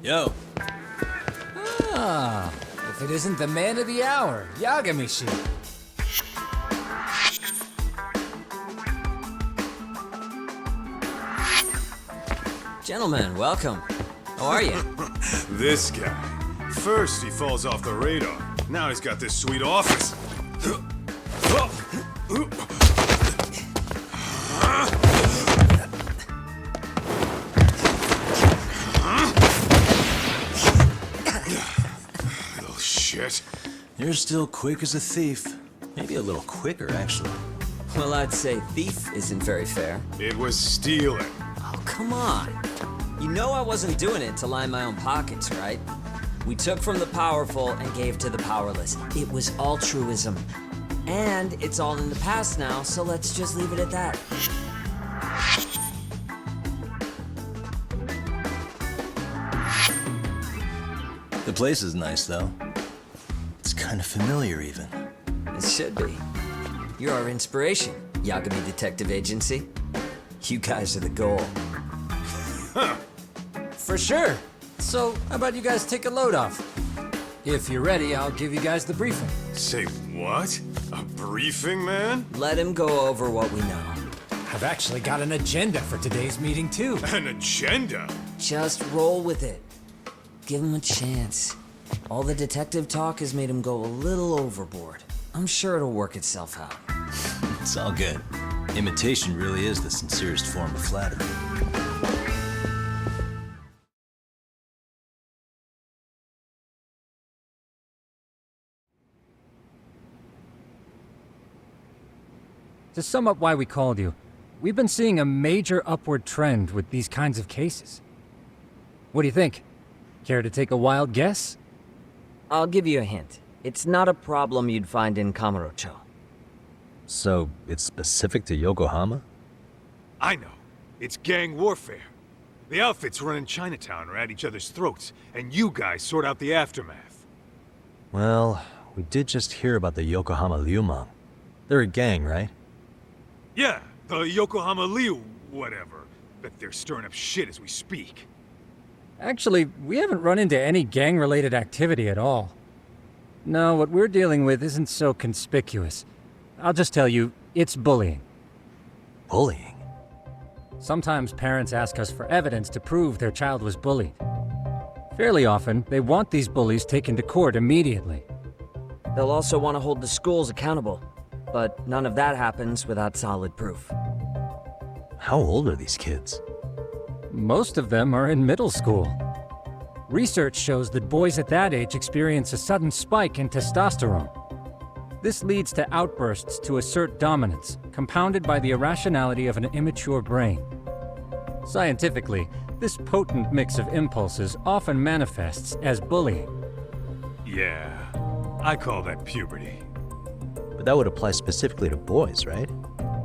Yo. Ah, if it isn't the man of the hour, Yagamishi. Gentlemen, welcome. How are you? This guy. First he falls off the radar. Now he's got this sweet office. Little shit. You're still quick as a thief. Maybe a little quicker, actually. Well, I'd say thief isn't very fair. It was stealing. Oh, come on. You know I wasn't doing it to line my own pockets, right? We took from the powerful and gave to the powerless. It was altruism. And it's all in the past now, so let's just leave it at that. The place is nice, though. It's kind of familiar, even. It should be. You're our inspiration, Yagami Detective Agency. You guys are the goal. For sure. So, how about you guys take a load off? If you're ready, I'll give you guys the briefing. Say what? A briefing, man? Let him go over what we know. I've actually got an agenda for today's meeting, too. An agenda? Just roll with it. Give him a chance. All the detective talk has made him go a little overboard. I'm sure it'll work itself out. It's all good. Imitation really is the sincerest form of flattery. To sum up why we called you, we've been seeing a major upward trend with these kinds of cases. What do you think? Care to take a wild guess? I'll give you a hint. It's not a problem you'd find in Kamurocho. So, it's specific to Yokohama? I know. It's gang warfare. The outfits running Chinatown are at each other's throats, and you guys sort out the aftermath. Well, we did just hear about the Yokohama Liumang. They're a gang, right? Yeah, the Yokohama Liu, whatever. Bet they're stirring up shit as we speak. Actually, we haven't run into any gang-related activity at all. No, what we're dealing with isn't so conspicuous. I'll just tell you, it's bullying. Bullying? Sometimes parents ask us for evidence to prove their child was bullied. Fairly often, they want these bullies taken to court immediately. They'll also want to hold the schools accountable, but none of that happens without solid proof. How old are these kids? Most of them are in middle school. Research shows that boys at that age experience a sudden spike in testosterone. This leads to outbursts to assert dominance, compounded by the irrationality of an immature brain. Scientifically, this potent mix of impulses often manifests as bullying. Yeah, I call that puberty. But that would apply specifically to boys, right?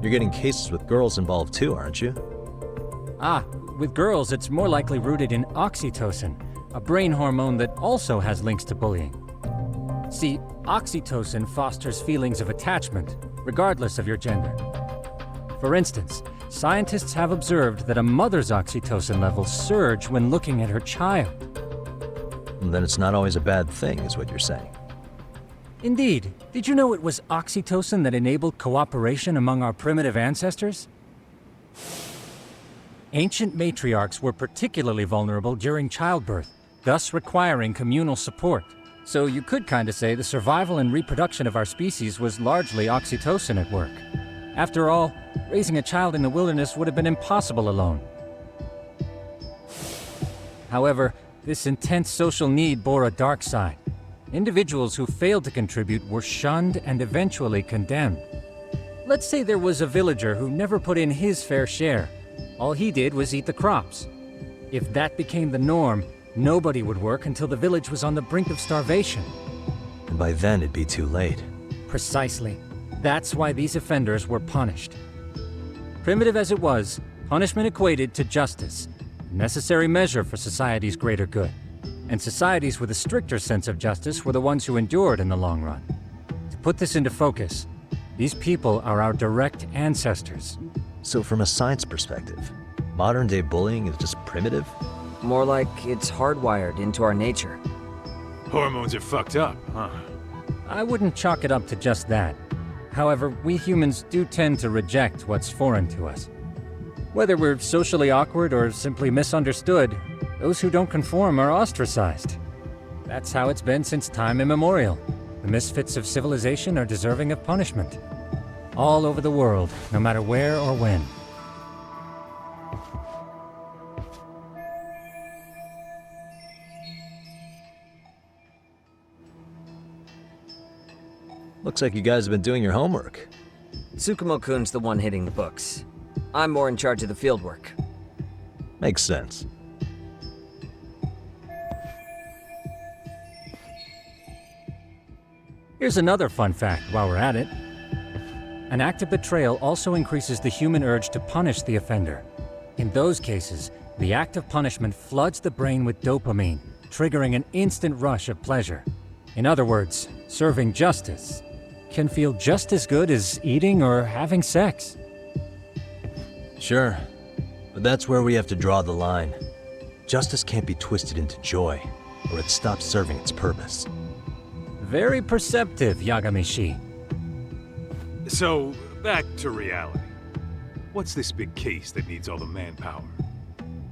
You're getting cases with girls involved too, aren't you? Ah, with girls, it's more likely rooted in oxytocin, a brain hormone that also has links to bullying. See, oxytocin fosters feelings of attachment, regardless of your gender. For instance, scientists have observed that a mother's oxytocin levels surge when looking at her child. And then it's not always a bad thing, is what you're saying. Indeed. Did you know it was oxytocin that enabled cooperation among our primitive ancestors? Ancient matriarchs were particularly vulnerable during childbirth, thus requiring communal support. So you could kinda say the survival and reproduction of our species was largely oxytocin at work. After all, raising a child in the wilderness would have been impossible alone. However, this intense social need bore a dark side. Individuals who failed to contribute were shunned and eventually condemned. Let's say there was a villager who never put in his fair share. All he did was eat the crops. If that became the norm, nobody would work until the village was on the brink of starvation. And by then it'd be too late. Precisely. That's why these offenders were punished. Primitive as it was, punishment equated to justice, a necessary measure for society's greater good. And societies with a stricter sense of justice were the ones who endured in the long run. To put this into focus, these people are our direct ancestors. So from a science perspective, modern-day bullying is just primitive? More like it's hardwired into our nature. Hormones are fucked up, huh? I wouldn't chalk it up to just that. However, we humans do tend to reject what's foreign to us. Whether we're socially awkward or simply misunderstood, those who don't conform are ostracized. That's how it's been since time immemorial. The misfits of civilization are deserving of punishment. All over the world, no matter where or when. Looks like you guys have been doing your homework. Tsukumo-kun's the one hitting the books. I'm more in charge of the fieldwork. Makes sense. Here's another fun fact while we're at it. An act of betrayal also increases the human urge to punish the offender. In those cases, the act of punishment floods the brain with dopamine, triggering an instant rush of pleasure. In other words, serving justice can feel just as good as eating or having sex. Sure, but that's where we have to draw the line. Justice can't be twisted into joy, or it stops serving its purpose. Very perceptive, Yagami-shi. So, back to reality. What's this big case that needs all the manpower?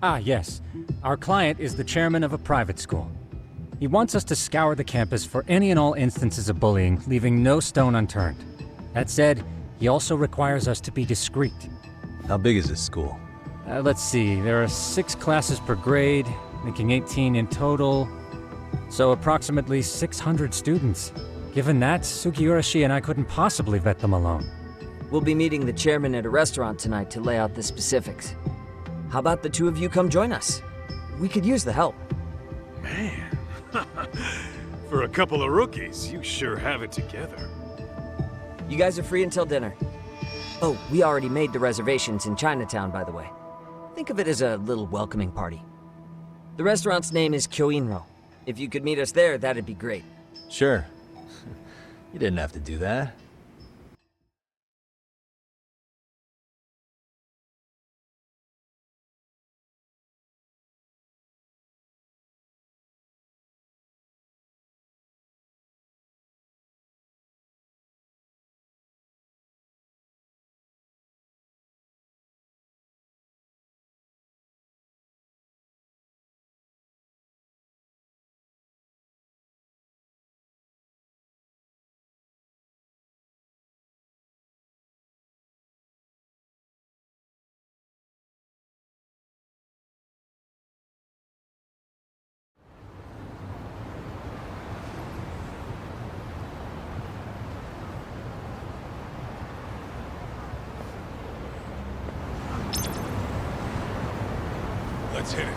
Ah, yes. Our client is the chairman of a private school. He wants us to scour the campus for any and all instances of bullying, leaving no stone unturned. That said, he also requires us to be discreet. How big is this school? Let's see, there are 6 classes per grade, making 18 in total. So approximately 600 students. Given that, Sugiura-shi and I couldn't possibly vet them alone. We'll be meeting the chairman at a restaurant tonight to lay out the specifics. How about the two of you come join us? We could use the help. Man, for a couple of rookies, you sure have it together. You guys are free until dinner. Oh, we already made the reservations in Chinatown, by the way. Think of it as a little welcoming party. The restaurant's name is Kyoinro. If you could meet us there, that'd be great. Sure. You didn't have to do that. Let's hit it.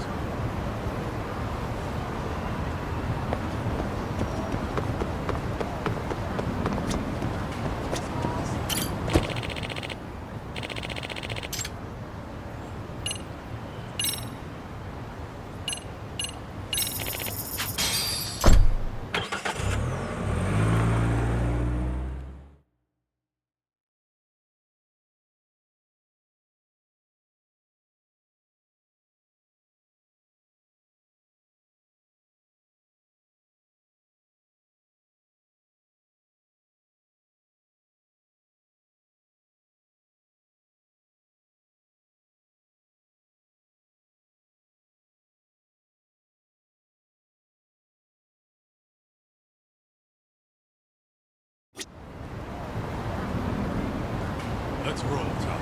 Let's roll, Doc.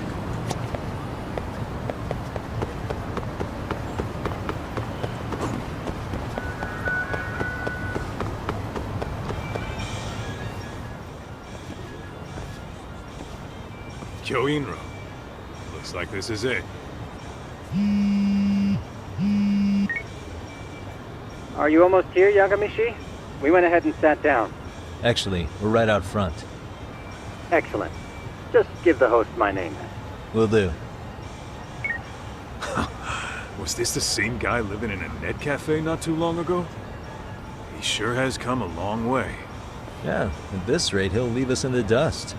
Kyoinro. Looks like this is it. Are you almost here, Yagami-shi? We went ahead and sat down. Actually, we're right out front. Excellent. Just give the host my name. Will do. Was this the same guy living in a net cafe not too long ago? He sure has come a long way. Yeah, at this rate, he'll leave us in the dust.